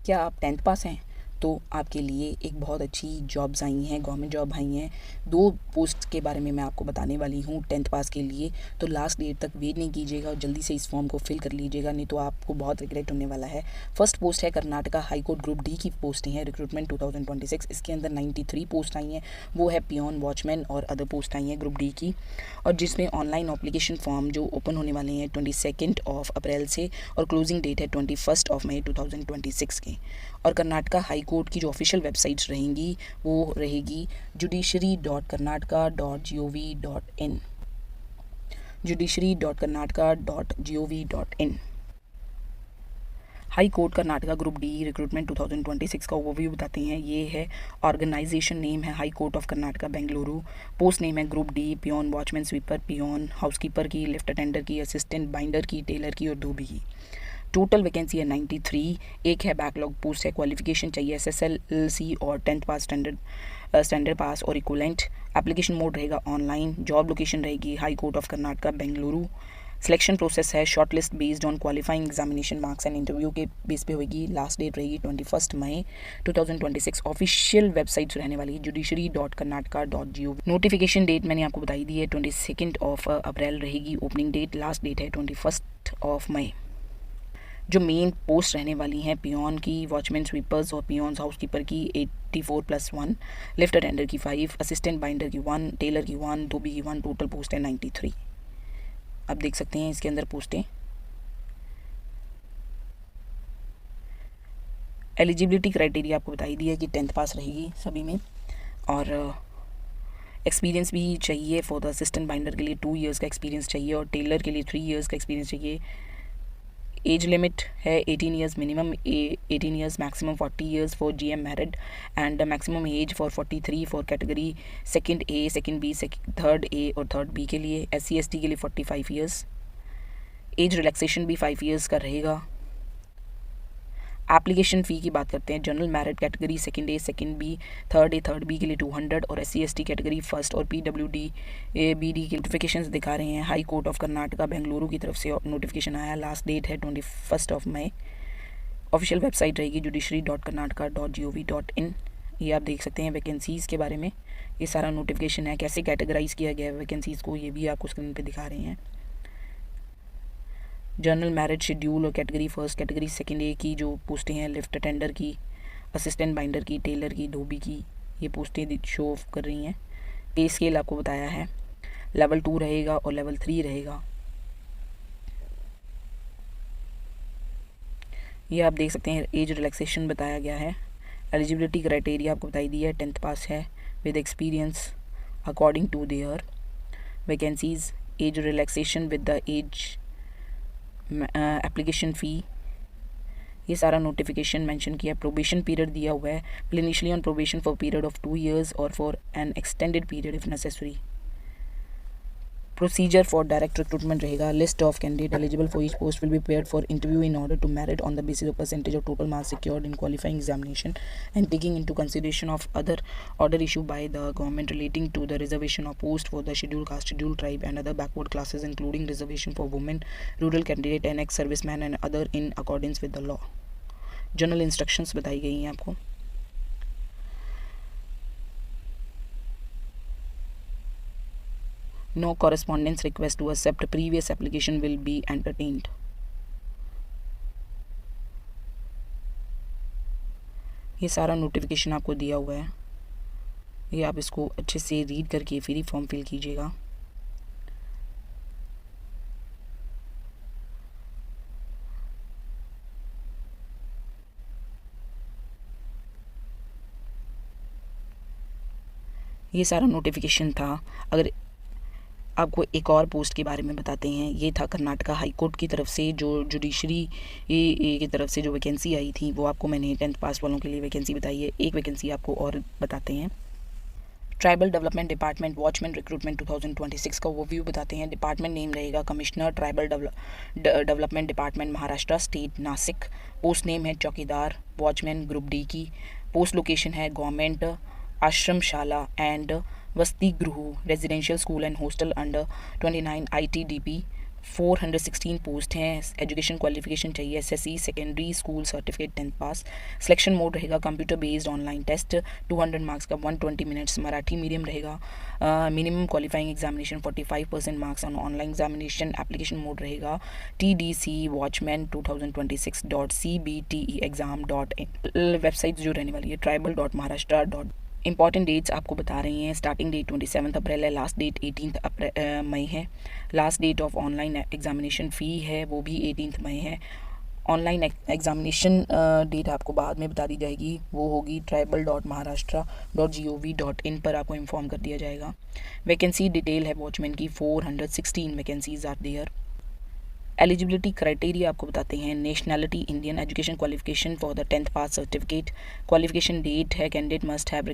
क्या आप 10th पास हैं? तो आपके लिए एक बहुत अच्छी जॉब्स आई हैं, गवर्नमेंट जॉब आई हैं। 2 पोस्ट के बारे में मैं आपको बताने वाली हूँ 10th पास के लिए। तो लास्ट डेट तक वेट नहीं कीजिएगा और जल्दी से इस फॉर्म को फिल कर लीजिएगा, नहीं तो आपको बहुत रिग्रेट होने वाला है। फर्स्ट पोस्ट है Karnataka high court group D की पोस्टें हैं, रिक्रूटमेंट 2026। इसके अंदर 93 पोस्ट आई हैं, वो है पियोन, वॉचमैन और अदर पोस्ट आई हैं ग्रुप डी की, और जिसमें ऑनलाइन एप्लीकेशन फॉर्म जो ओपन होने वाले हैं 22 अप्रैल से, और क्लोजिंग डेट है 21 मई 2026 की। और कर्नाटका हाई कोर्ट की जो ऑफिशियल वेबसाइट्स रहेंगी वो रहेगी judiciary.karnataka.gov.in, judiciary.karnataka.gov.in। High court Karnataka group D recruitment 2026 का ओवरव्यू बताते हैं। ये है, ऑर्गेनाइजेशन नेम है high court of Karnataka Bengaluru, post name है group D, peon, watchman, sweeper, peon, housekeeper की, लिफ्ट अटेंडर की, असिस्टेंट बाइंडर की, टेलर की और धोबी की। टोटल वैकेंसी है 93। एक है बैकलॉग पोस्ट है। क्वालिफिकेशन चाहिए SSLC और 10th पास स्टैंडर्ड पास और इक्वलेंट। एप्लीकेशन मोड रहेगा ऑनलाइन। जॉब लोकेशन रहेगी high court of Karnataka Bengaluru. Selection process है short list based on qualifying examination marks and interview के बेस पे होगी। लास्ट डेट रहेगी 21 मई 2026। ऑफिशियल वेबसाइट रहने वाली है judiciary.karnataka.gov। नोटिफिकेशन डेट मैंने आपको बताई दी है 22 अप्रैल रहेगी ओपनिंग डेट। लास्ट डेट है 21 मई। जो मेन पोस्ट रहने वाली हैं पियोन की, वॉचमैन, स्वीपर्स और पियोन्स हाउसकीपर की 84+1, लिफ्ट अटेंडर की 5, असिस्टेंट बाइंडर की 1, टेलर की 1, धोबी की 1। टोटल पोस्ट है 93। अब देख सकते हैं इसके अंदर पोस्टें। एलिजिबिलिटी क्राइटेरिया आपको बताई दी है कि 10th पास रहेगी सभी में, और एक्सपीरियंस भी चाहिए। फॉर द असिस्टेंट बाइंडर के लिए 2 इयर्स का एक्सपीरियंस चाहिए और टेलर के लिए 3 इयर्स का एक्सपीरियंस चाहिए। एज लिमिट है 18 years minimum, 18 years maximum, 40 years for GM married and maximum age for 43 for category second A, second B, third A और थर्ड B के लिए। SC ST के लिए 45 ईयर्स। एज रिलैक्सेशन भी 5 years का रहेगा। एप्लीकेशन फ़ी की बात करते हैं। General merit category second A, second B, third A, third B के लिए 200 और SC ST कैटेगरी फर्स्ट और PWD BD के नोटिफिकेशन दिखा रहे हैं high court of Karnataka Bengaluru की तरफ से नोटिफिकेशन आया। लास्ट डेट है 21 मई। ऑफिशियल वेबसाइट रहेगी judiciary.karnataka.gov.in। ये आप देख सकते हैं वैकेंसीज़ के बारे में, ये सारा नोटिफिकेशन है, कैसे कैटेगराइज किया गया है वैकेंसीज़ को, ये भी आपको स्क्रीन पे दिखा रहे हैं। जनरल मैरिट शेड्यूल और category first, category second A की जो पोस्टें हैं, लिफ्ट अटेंडर की, असिस्टेंट बाइंडर की, टेलर की, धोबी की, ये पोस्टें शो ऑफ कर रही हैं। पे स्केल आपको बताया है, लेवल 2 रहेगा और लेवल 3 रहेगा। ये आप देख सकते हैं एज रिलैक्सेशन बताया गया है। एलिजिबिलिटी क्राइटेरिया आपको बताई दी है, 10th पास है with experience according to their vacancies. Age relaxation with the age application fee, ये सारा नोटिफिकेशन मेंशन किया। प्रोबेशन पीरियड दिया हुआ है, initially on probation for period of 2 years और for an extended period if necessary. Procedure for direct recruitment रहेगा। List of candidate eligible for each post will be prepared for interview in order to merit on the basis of percentage of total marks secured in qualifying examination and taking into consideration of other order issued by the government relating to the reservation of post for the scheduled caste, scheduled tribe and other backward classes including reservation for women, rural candidate and ex-servicemen and other in accordance with the law। General instructions बताई गई हैं आपको। No correspondence request to accept previous application will be entertained। ये सारा notification आपको दिया हुआ है, ये आप इसको अच्छे से रीड करके फिर ही फॉर्म फिल कीजिएगा। ये सारा नोटिफिकेशन था। अगर आपको एक और पोस्ट के बारे में बताते हैं, ये था कर्नाटका हाई कोर्ट की तरफ से जो जुडिशरी की तरफ से जो वैकेंसी आई थी, वो आपको मैंने 10th पास वालों के लिए वैकेंसी बताई है। एक वैकेंसी आपको और बताते हैं। Tribal development department watchman recruitment 2026 का ओवरव्यू बताते हैं। डिपार्टमेंट नेम रहेगा commissioner tribal development department Maharashtra state Nashik. Post name है चौकीदार वॉचमैन ग्रुप डी की। पोस्ट लोकेशन है गवर्नमेंट आश्रमशाला एंड वसति गृह residential school and hostel under 29 ITDP 416 post हैं। एजुकेशन क्वालिफिकेशन चाहिए SSC, secondary school certificate, 10th पास। सिलेक्शन मोड रहेगा computer based online test, 200 marks का, 120 मिनट्स। मराठी मीडियम रहेगा। Minimum qualifying examination 45% marks on online examination. Application mode रहेगा TDC watchman 2026.cbteexam.in। Website जो रहने वाली है tribal.maharashtra. इंपॉर्टेंट डेट्स आपको बता रही हैं। स्टार्टिंग डेट 27 अप्रैल है, लास्ट डेट 18 मई है। Last date of online examination fee है वो भी 18 मई है। ऑनलाइन एग्जामिनेशन डेट आपको बाद में बता दी जाएगी, वो होगी tribal.maharashtra.gov.in पर आपको इन्फॉर्म कर दिया जाएगा। वैकेंसी डिटेल है वॉचमैन की 416 vacancies are there. Eligibility criteria आपको बताते हैं। Nationality Indian, education qualification for the 10th pass certificate. Qualification date है candidate must have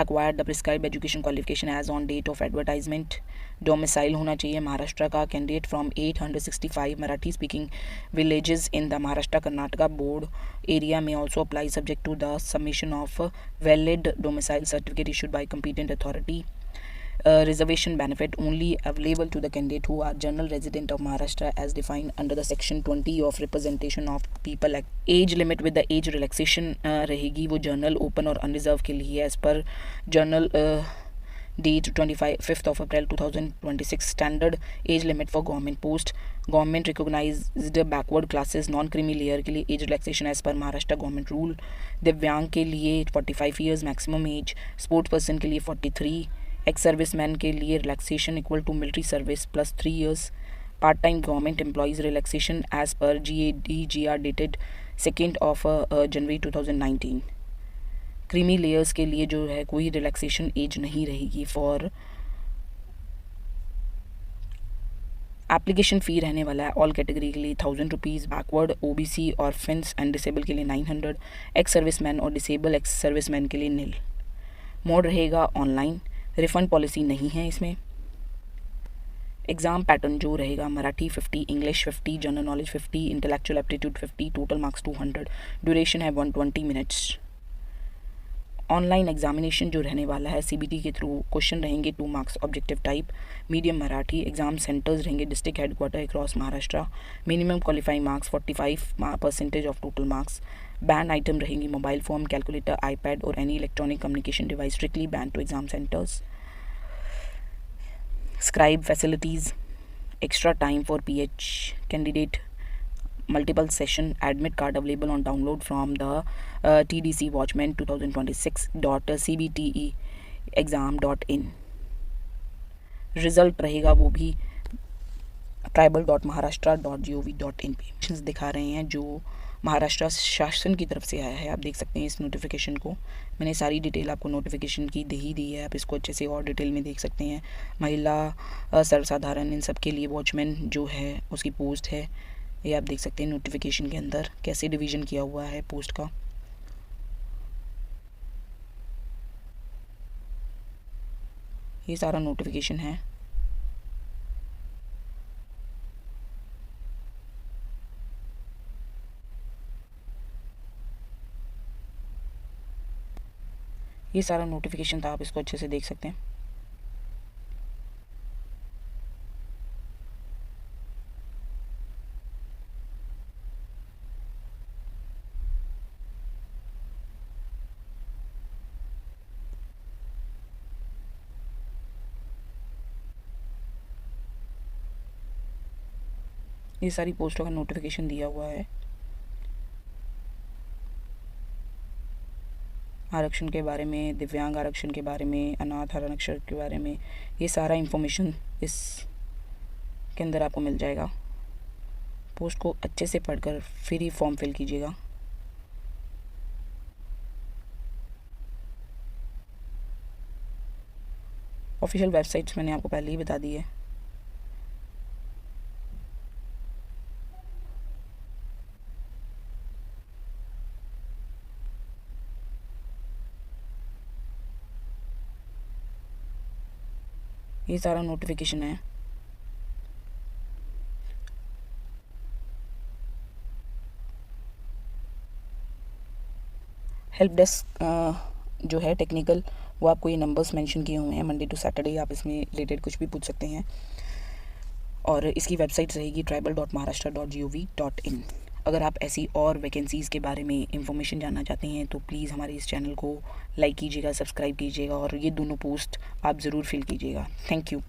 acquired the prescribe education qualification age on date of advertisement. Domicile होना चाहिए महाराष्ट्र का। Candidate from 865 Marathi speaking villages in the Maharashtra Karnataka border area में also apply subject to the submission of valid domicile certificate issued by competent authority. Reservation benefit only available to the candidate who are general resident of Maharashtra as defined under the section 20 of Representation of People Act. Age limit with the age relaxation रहेगी वो general, open और unreserved के लिए age पर general date 25th of April 2026. Standard age limit for government post. Government recognised backward classes non creamy layer के लिए age relaxation age पर Maharashtra government rule. दिव्यांग के लिए 45 years maximum age. Sports person के लिए 43। एक्स सर्विस मैन के लिए relaxation equal to military service plus 3 years। Part time government employees relaxation age पर GADGR dated 2nd of January 2019। Creamy layers के लिए जो है कोई रिलैक्सेशन एज नहीं रहेगी फॉर। एप्लीकेशन फ़ी रहने वाला है ऑल कैटेगरी के लिए 1000 रुपीज़। बैकवर्ड, OBC और फिंस एंड डिसेबल के लिए 900। एक्स सर्विस मैन और डिसेबल एक्स सर्विस मैन के लिए नील। मोड रहेगा ऑनलाइन। रिफ़ंड पॉलिसी नहीं है इसमें। एग्ज़ाम पैटर्न जो रहेगा Marathi 50, English 50, general knowledge 50, intellectual aptitude 50, total marks 200। Duration है 120 मिनट्स। ऑनलाइन एग्जामिनेशन जो रहने वाला है CBT के थ्रू। क्वेश्चन रहेंगे 2 marks objective type, medium Marathi. Exam centres रहेंगे district headquarter across Maharashtra. Minimum qualifying marks 45% of total marks. Ban item रहेंगी mobile phone, calculator, iPad और any electronic communication device strictly ban to exam centres. Scribe facilities, extra time for PH candidate, multiple session, admit card available on download from the TDC Watchman 2026.cbteexam.in। Result रहेगा वो भी tribal.maharashtra.gov.in पे दिखा रहे हैं जो महाराष्ट्र शासन की तरफ से आया है। आप देख सकते हैं इस नोटिफिकेशन को। मैंने सारी डिटेल आपको नोटिफिकेशन की दे ही दी है, आप इसको अच्छे से और डिटेल में देख सकते हैं। महिला, सर्वसाधारण, इन सब के लिए वॉचमैन जो है उसकी पोस्ट है, ये आप देख सकते हैं नोटिफिकेशन के अंदर कैसे डिवीज़न किया हुआ है पोस्ट का। ये सारा नोटिफिकेशन है। ये सारा नोटिफिकेशन था, आप इसको अच्छे से देख सकते हैं। ये सारी पोस्टों का नोटिफिकेशन दिया हुआ है। आरक्षण के बारे में, दिव्यांग आरक्षण के बारे में, अनाथ आरक्षण के बारे में, ये सारा इन्फॉर्मेशन इस के अंदर आपको मिल जाएगा। पोस्ट को अच्छे से पढ़कर फिर ही फॉर्म फिल कीजिएगा। ऑफिशियल वेबसाइट्स मैंने आपको पहले ही बता दी है। ये सारा नोटिफिकेशन है। हेल्प डेस्क जो है टेक्निकल, वो आपको ये नंबर्स मेंशन किए हुए हैं। मंडे टू सैटरडे आप इसमें रिलेटेड कुछ भी पूछ सकते हैं। और इसकी वेबसाइट रहेगी tribal.maharashtra.gov.in। अगर आप ऐसी और वैकेंसीज़ के बारे में इंफॉर्मेशन जानना चाहते हैं तो प्लीज़ हमारे इस चैनल को लाइक कीजिएगा, सब्सक्राइब कीजिएगा और ये दोनों पोस्ट आप ज़रूर फिल कीजिएगा। Thank you.